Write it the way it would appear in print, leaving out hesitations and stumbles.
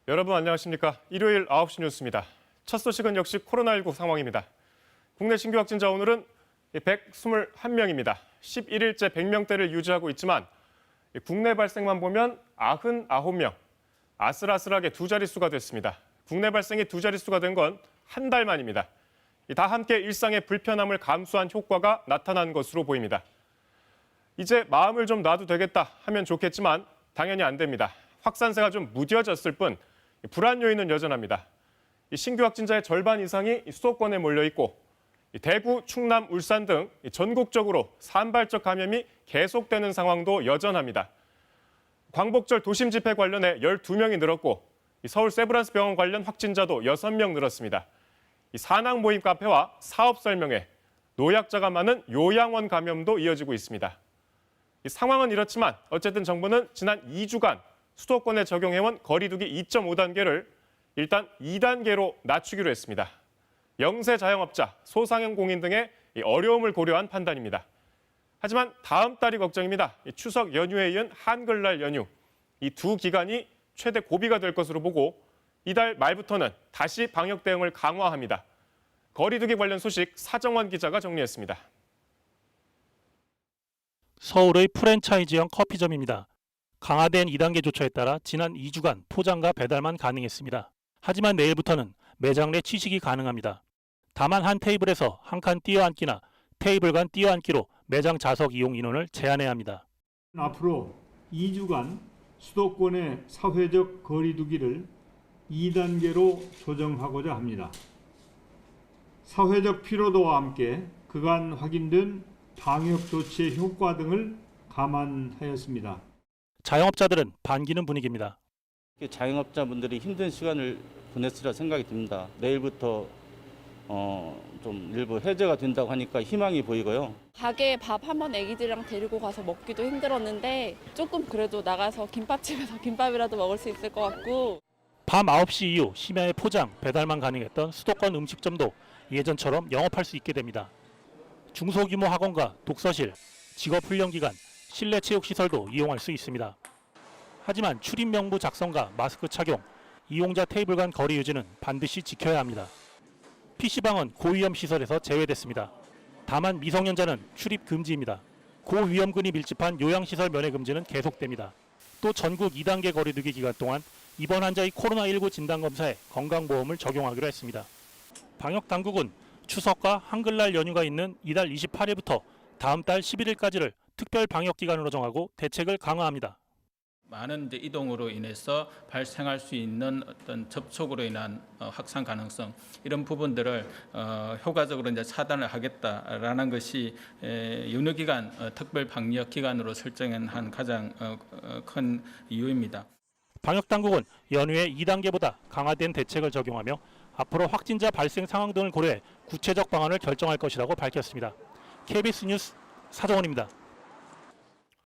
여러분 안녕하십니까? 일요일 9시 뉴스입니다. 첫 소식은 역시 코로나19 상황입니다. 국내 신규 확진자 오늘은 121명입니다. 11일째 100명대를 유지하고 있지만 국내 발생만 보면 99명. 아슬아슬하게 두 자릿수가 됐습니다. 국내 발생이 두 자릿수가 된 건 한 달 만입니다. 다 함께 일상의 불편함을 감수한 효과가 나타난 것으로 보입니다. 이제 마음을 좀 놔도 되겠다 하면 좋겠지만 당연히 안 됩니다. 확산세가 좀 무뎌졌을 뿐 불안 요인은 여전합니다. 신규 확진자의 절반 이상이 수도권에 몰려 있고 대구, 충남, 울산 등 전국적으로 산발적 감염이 계속되는 상황도 여전합니다. 광복절 도심 집회 관련해 12명이 늘었고 서울 세브란스 병원 관련 확진자도 6명 늘었습니다. 산악 모임 카페와 사업 설명회, 노약자가 많은 요양원 감염도 이어지고 있습니다. 상황은 이렇지만 어쨌든 정부는 지난 2주간 수도권에 적용해온 거리두기 2.5단계를 일단 2단계로 낮추기로 했습니다. 영세 자영업자, 소상인 공인 등의 어려움을 고려한 판단입니다. 하지만 다음 달이 걱정입니다. 추석 연휴에 이은 한글날 연휴, 이 두 기간이 최대 고비가 될 것으로 보고 이달 말부터는 다시 방역 대응을 강화합니다. 거리두기 관련 소식 사정원 기자가 정리했습니다. 서울의 프랜차이즈형 커피점입니다. 강화된 2단계 조처에 따라 지난 2주간 포장과 배달만 가능했습니다. 하지만 내일부터는 매장 내 취식이 가능합니다. 다만 한 테이블에서 한 칸 띄어앉기나 테이블 간 띄어앉기로 매장 좌석 이용 인원을 제한해야 합니다. 앞으로 2주간 수도권의 사회적 거리두기를 2단계로 조정하고자 합니다. 사회적 피로도와 함께 그간 확인된 방역 조치의 효과 등을 감안하였습니다. 자영업자들은 반기는 분위기입니다. 자영업자분들이 힘든 시간을 보냈으리라 생각이 듭니다. 내일부터 좀 일부 해제가 된다고 하니까 희망이 보이고요. 가게에 밥 한번 애기들이랑 데리고 가서 먹기도 힘들었는데 조금 그래도 나가서 김밥집에서 김밥이라도 먹을 수 있을 것 같고. 밤 9시 이후 심야의 포장, 배달만 가능했던 수도권 음식점도 예전처럼 영업할 수 있게 됩니다. 중소규모 학원과 독서실, 직업훈련기관, 실내 체육시설도 이용할 수 있습니다. 하지만 출입 명부 작성과 마스크 착용, 이용자 테이블 간 거리 유지는 반드시 지켜야 합니다. PC방은 고위험 시설에서 제외됐습니다. 다만 미성년자는 출입 금지입니다. 고위험군이 밀집한 요양시설 면회 금지는 계속됩니다. 또 전국 2단계 거리두기 기간 동안 입원 환자의 코로나19 진단검사에 건강보험을 적용하기로 했습니다. 방역당국은 추석과 한글날 연휴가 있는 이달 28일부터 다음 달 11일까지를 특별 방역기간으로 정하고 대책을 강화합니다. 많은 이동으로 인해서 발생할 수 있는 어떤 접촉으로 인한 확산 가능성 이런 부분들을 효과적으로 차단을 하겠다라는 것이 연휴 기간 특별 방역 기간으로 설정한 가장 큰 이유입니다. 방역 당국은 연휴에 2단계보다 강화된 대책을 적용하며 앞으로 확진자 발생 상황 등을 고려해 구체적 방안을 결정할 것이라고 밝혔습니다. KBS 뉴스 사정원입니다.